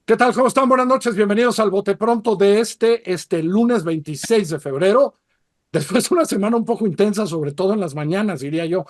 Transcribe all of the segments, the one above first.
¿Qué tal? ¿Cómo están? Buenas noches. Bienvenidos al Bote Pronto de este lunes 26 de febrero. Después de una semana un poco intensa, sobre todo en las mañanas, diría yo,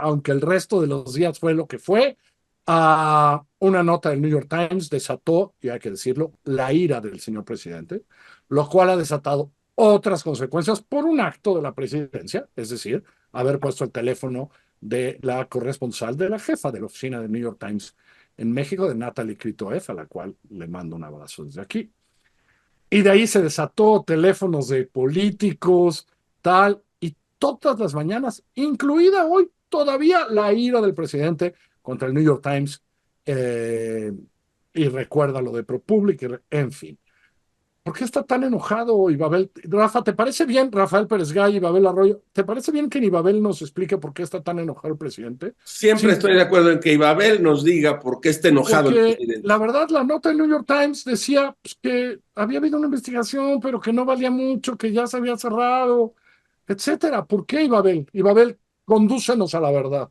aunque el resto de los días fue lo que fue. Una nota del New York Times desató, y hay que decirlo, la ira del señor presidente, lo cual ha desatado otras consecuencias por un acto de la presidencia, es decir, haber puesto el teléfono de la corresponsal de la jefa de la oficina del New York Times en México, de Natalie Kritoev, a la cual le mando un abrazo desde aquí. Y de ahí se desató teléfonos de políticos, tal, y todas las mañanas, incluida hoy todavía la ira del presidente contra el New York Times, eh, y recuerda lo de ProPublica, en fin. ¿Por qué está tan enojado Ibabel? Rafa, ¿te parece bien, Rafael Pérez Gay y Ibabel Arroyo? ¿Te parece bien que Ibabel nos explique por qué está tan enojado el presidente? Siempre Sin estoy de acuerdo en que Ibabel nos diga por qué está enojado el Porque presidente. la verdad, la nota del New York Times decía pues, que había habido una investigación, pero que no valía mucho, que ya se había cerrado, etcétera. ¿Por qué, Ibabel? Ibabel, condúcenos a la verdad.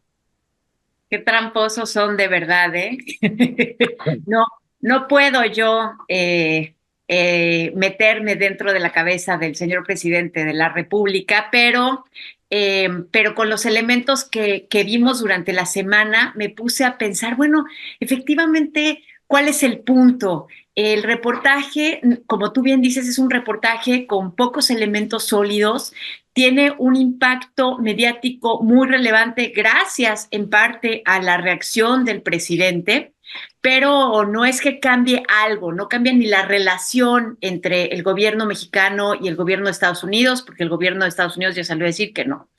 Qué tramposos son de verdad, ¿eh? No, no puedo yo meterme dentro de la cabeza del señor presidente de la República, pero con los elementos que vimos durante la semana me puse a pensar, bueno, efectivamente, ¿cuál es el punto? El reportaje, como tú bien dices, es un reportaje con pocos elementos sólidos, tiene un impacto mediático muy relevante gracias en parte a la reacción del presidente, pero no es que cambie algo, no cambia ni la relación entre el gobierno mexicano y el gobierno de Estados Unidos, porque el gobierno de Estados Unidos ya salió a decir que no.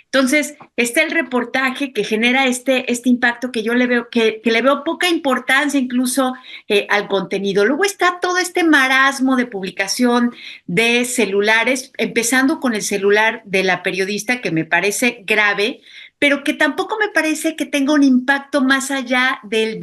Entonces, está el reportaje que genera este impacto que yo le veo, que le veo poca importancia incluso al contenido. Luego está todo este marasmo de publicación de celulares, empezando con el celular de la periodista, que me parece grave, pero que tampoco me parece que tenga un impacto más allá del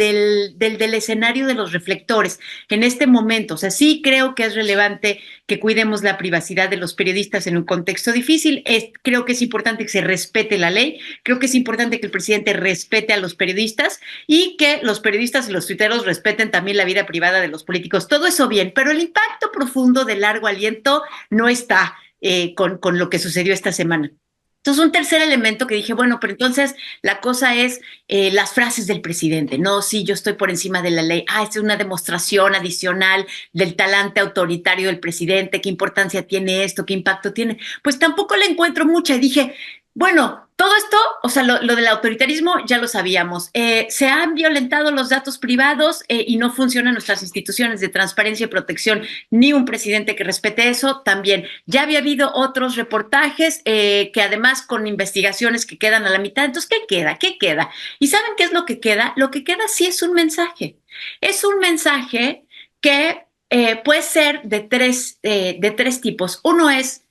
escenario de los reflectores en este momento. O sea, sí creo que es relevante que cuidemos la privacidad de los periodistas en un contexto difícil. Creo que es importante que se respete la ley, creo que es importante que el presidente respete a los periodistas y que los periodistas y los tuiteros respeten también la vida privada de los políticos. Todo eso bien, pero el impacto profundo de largo aliento no está con lo que sucedió esta semana. Entonces, un tercer elemento que dije, bueno, pero entonces la cosa es las frases del presidente. No, sí, yo estoy por encima de la ley. Esta es una demostración adicional del talante autoritario del presidente. ¿Qué importancia tiene esto? ¿Qué impacto tiene? Pues tampoco le encuentro mucha. Y dije, bueno, todo esto, o sea, lo del autoritarismo ya lo sabíamos. Se han violentado los datos privados y no funcionan nuestras instituciones de transparencia y protección, ni un presidente que respete eso también. Ya había habido otros reportajes que además con investigaciones que quedan a la mitad. Entonces, ¿qué queda? ¿Qué queda? ¿Y saben qué es lo que queda? Lo que queda sí es un mensaje. Es un mensaje que puede ser de tres tipos. Uno es,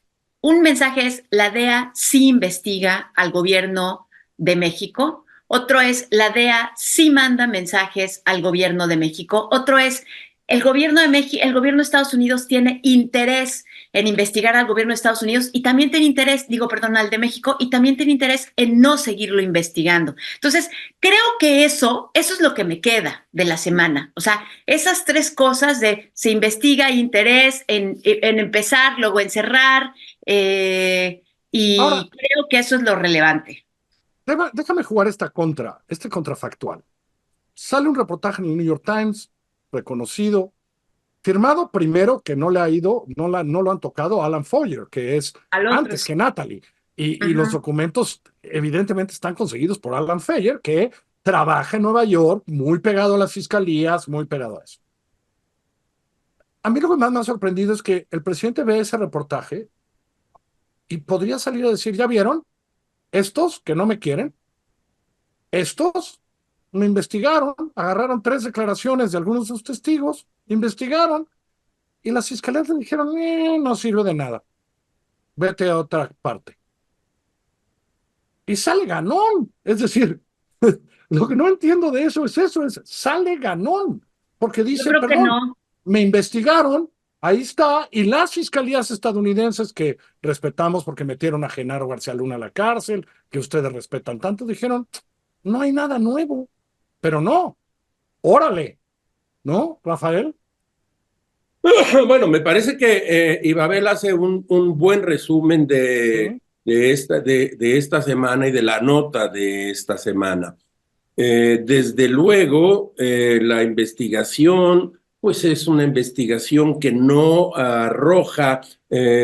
un mensaje es la DEA sí investiga al gobierno de México. Otro es la DEA sí manda mensajes al gobierno de México. Otro es el gobierno de México, el gobierno de Estados Unidos tiene interés en investigar al gobierno de Estados Unidos y también tiene interés, digo, perdón, al de México y también tiene interés en no seguirlo investigando. Entonces, creo que eso es lo que me queda de la semana. O sea, esas tres cosas de se investiga, interés en empezar, luego en cerrar, Ahora, y creo que eso es lo relevante. déjame jugar este contrafactual. Sale un reportaje en el New York Times, reconocido, firmado primero, que no le ha ido, no lo han tocado, Alan Foyer, que es Al otro. antes que Natalie. Y los Ajá. documentos evidentemente están conseguidos por Alan Foyer, que trabaja en Nueva York, muy pegado a las fiscalías, muy pegado a eso. A mí lo que más me ha sorprendido es que el presidente ve ese reportaje y podría salir a decir, ¿ya vieron? Estos que no me quieren, estos me investigaron, agarraron tres declaraciones de algunos de sus testigos, investigaron y las fiscalías le dijeron, no sirve de nada, vete a otra parte. Y sale ganón. Es decir, lo que no entiendo de eso, es sale ganón, porque Yo dice, creo que perdón, no. me investigaron, ahí está, y las fiscalías estadounidenses que respetamos porque metieron a Genaro García Luna a la cárcel, que ustedes respetan tanto, dijeron, no hay nada nuevo, pero no, órale, ¿no, Rafael? Bueno, me parece que Ibabel hace un buen resumen Sí. de esta semana y de la nota de esta semana. Desde luego, la investigación, pues es una investigación que no arroja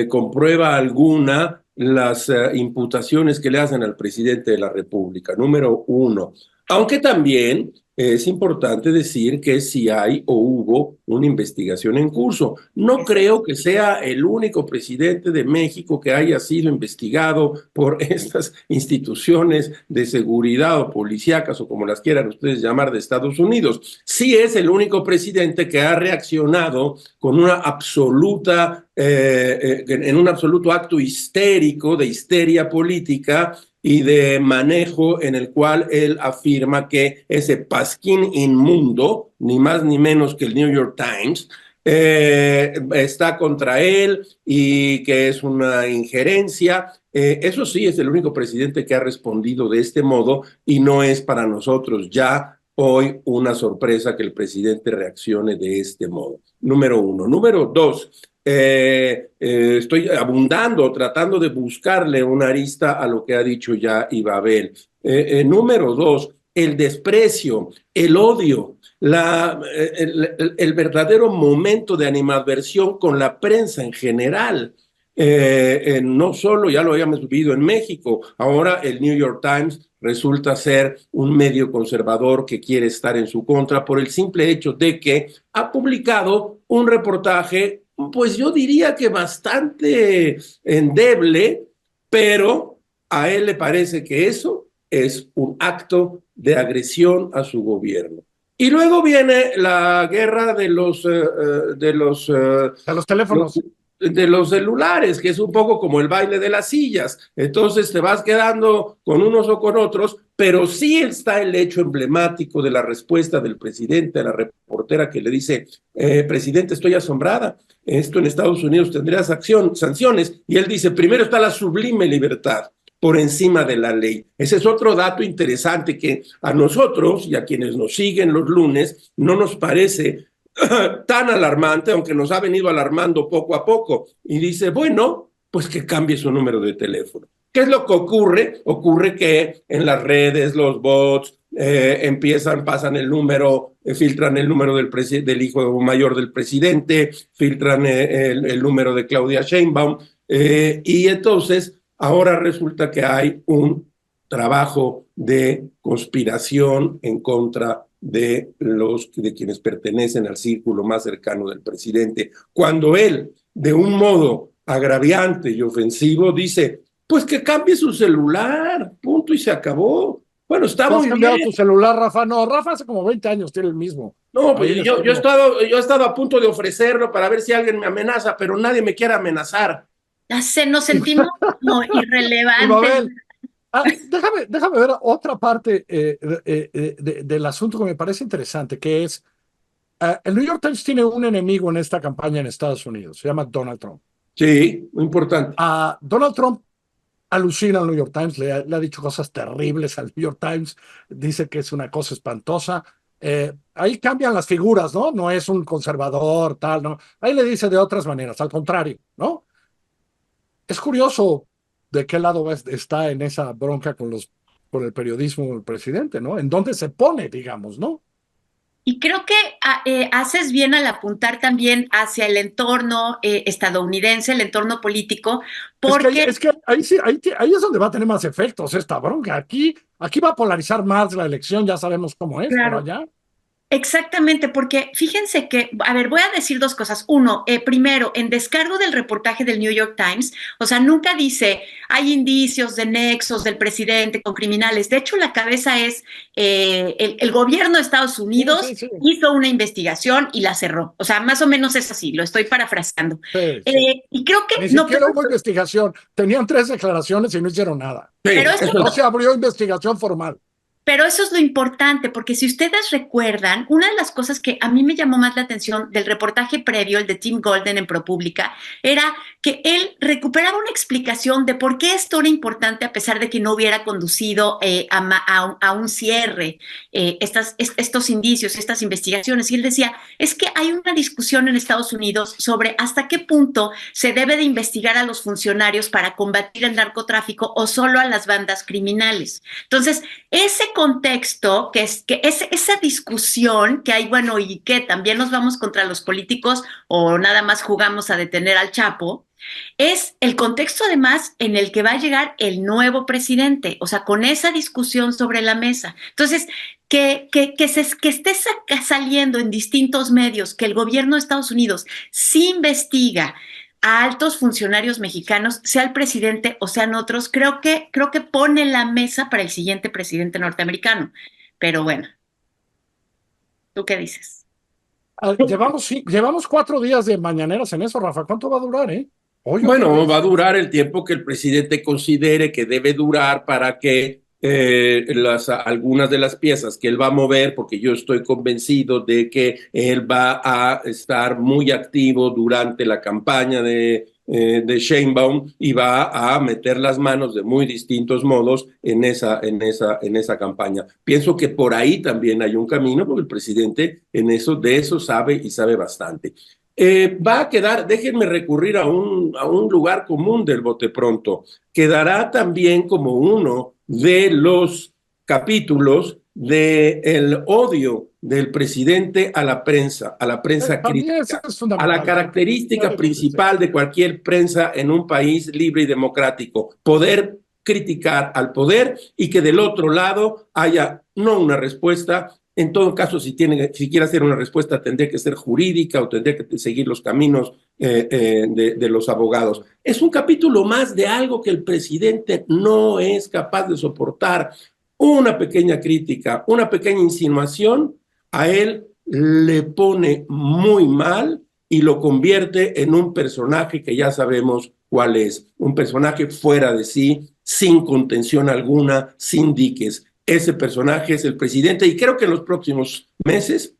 con prueba alguna las imputaciones que le hacen al presidente de la República, número uno. Aunque también es importante decir que si hay o hubo una investigación en curso. No creo que sea el único presidente de México que haya sido investigado por estas instituciones de seguridad o policíacas o como las quieran ustedes llamar de Estados Unidos. Sí es el único presidente que ha reaccionado con una absoluta, en un absoluto acto histérico de histeria política y de manejo en el cual él afirma que ese pasquín inmundo, ni más ni menos que el New York Times, está contra él y que es una injerencia. Eso sí, es el único presidente que ha respondido de este modo y no es para nosotros ya hoy una sorpresa que el presidente reaccione de este modo. Número uno. Número dos, estoy abundando, tratando de buscarle una arista a lo que ha dicho ya Ibabel. Número dos, el desprecio, el odio, el verdadero momento de animadversión con la prensa en general. No solo ya lo habíamos vivido en México, ahora el New York Times resulta ser un medio conservador que quiere estar en su contra por el simple hecho de que ha publicado un reportaje, pues yo diría que bastante endeble, pero a él le parece que eso es un acto de agresión a su gobierno. Y luego viene la guerra de los teléfonos. de los celulares, que es un poco como el baile de las sillas. Entonces te vas quedando con unos o con otros, pero sí está el hecho emblemático de la respuesta del presidente a la reportera que le dice, presidente, estoy asombrada, esto en Estados Unidos tendría sanciones, y él dice, primero está la sublime libertad por encima de la ley. Ese es otro dato interesante que a nosotros y a quienes nos siguen los lunes no nos parece tan alarmante, aunque nos ha venido alarmando poco a poco. Y dice, bueno, pues que cambie su número de teléfono. ¿Qué es lo que ocurre? Ocurre que en las redes los bots pasan el número, filtran el número del hijo mayor del presidente, filtran el número de Claudia Sheinbaum, y entonces ahora resulta que hay un trabajo de conspiración en contra de quienes pertenecen al círculo más cercano del presidente, cuando él, de un modo agraviante y ofensivo, dice, pues que cambie su celular, punto, y se acabó. Bueno, está muy bien. ¿Has cambiado tu celular, Rafa? No, Rafa hace como 20 años tiene el mismo. No, pues yo he estado a punto de ofrecerlo para ver si alguien me amenaza, pero nadie me quiere amenazar. Ya sé, nos sentimos como irrelevantes. Déjame ver otra parte del asunto que me parece interesante, que es, el New York Times tiene un enemigo en esta campaña en Estados Unidos, se llama Donald Trump. Sí, muy importante. Donald Trump alucina al New York Times, le ha dicho cosas terribles al New York Times, dice que es una cosa espantosa. Ahí cambian las figuras, ¿no? No es un conservador, tal, ¿no? Ahí le dice de otras maneras, al contrario, ¿no? Es curioso de qué lado está en esa bronca con el periodismo del presidente, ¿no? En dónde se pone, digamos, ¿no? Y creo que haces bien al apuntar también hacia el entorno estadounidense, el entorno político, porque... Es que ahí sí, ahí es donde va a tener más efectos esta bronca. Aquí va a polarizar más la elección, ya sabemos cómo es, claro. Pero allá. Exactamente, porque fíjense que, a ver, voy a decir dos cosas. Uno, primero, en descargo del reportaje del New York Times, o sea, nunca dice hay indicios de nexos del presidente con criminales. De hecho, la cabeza es el gobierno de Estados Unidos hizo una investigación y la cerró. O sea, más o menos es así, lo estoy parafraseando. Y creo que ni siquiera hubo investigación. Tenían 3 declaraciones y no hicieron nada. Pero no se abrió investigación formal. Pero eso es lo importante, porque si ustedes recuerdan, una de las cosas que a mí me llamó más la atención del reportaje previo, el de Tim Golden en ProPublica, era que él recuperaba una explicación de por qué esto era importante a pesar de que no hubiera conducido a un cierre estos indicios, estas investigaciones. Y él decía, es que hay una discusión en Estados Unidos sobre hasta qué punto se debe de investigar a los funcionarios para combatir el narcotráfico o solo a las bandas criminales. Entonces, ese contexto, esa discusión que hay, bueno, y que también nos vamos contra los políticos o nada más jugamos a detener al Chapo, es el contexto además en el que va a llegar el nuevo presidente, o sea, con esa discusión sobre la mesa. Entonces, que esté saliendo en distintos medios que el gobierno de Estados Unidos sí investiga a altos funcionarios mexicanos, sea el presidente o sean otros, creo que pone la mesa para el siguiente presidente norteamericano. Pero bueno, ¿tú qué dices? Llevamos 4 días de mañaneras en eso, Rafa. ¿Cuánto va a durar, Hoy Bueno, va a durar el tiempo que el presidente considere que debe durar para que algunas de las piezas que él va a mover, porque yo estoy convencido de que él va a estar muy activo durante la campaña de Sheinbaum y va a meter las manos de muy distintos modos en esa campaña. Pienso que por ahí también hay un camino, porque el presidente de eso sabe y sabe bastante. Va a quedar, déjenme recurrir a un lugar común del bote pronto, quedará también como uno de los capítulos del odio del presidente a la prensa crítica, a la característica principal de cualquier prensa en un país libre y democrático, poder criticar al poder y que del otro lado haya no una respuesta. En todo caso, si quiere hacer una respuesta, tendría que ser jurídica o tendría que seguir los caminos de los abogados. Es un capítulo más de algo que el presidente no es capaz de soportar. Una pequeña crítica, una pequeña insinuación, a él le pone muy mal y lo convierte en un personaje que ya sabemos cuál es. Un personaje fuera de sí, sin contención alguna, sin diques. Ese personaje es el presidente y creo que en los próximos meses,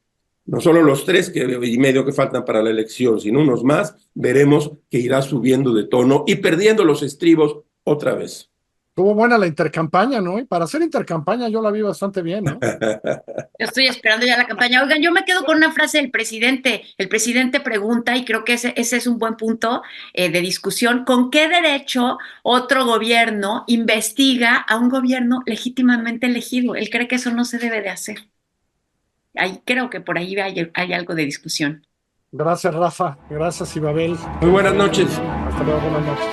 no solo los 3 y medio que faltan para la elección, sino unos más, veremos que irá subiendo de tono y perdiendo los estribos otra vez. Estuvo buena la intercampaña, ¿no? Y para hacer intercampaña yo la vi bastante bien, ¿no? Yo estoy esperando ya la campaña. Oigan, yo me quedo con una frase del presidente. El presidente pregunta, y creo que ese es un buen punto de discusión, ¿con qué derecho otro gobierno investiga a un gobierno legítimamente elegido? Él cree que eso no se debe de hacer. Creo que por ahí hay algo de discusión. Gracias, Rafa. Gracias, Ibabel. Muy buenas noches. Hasta luego, buenas noches.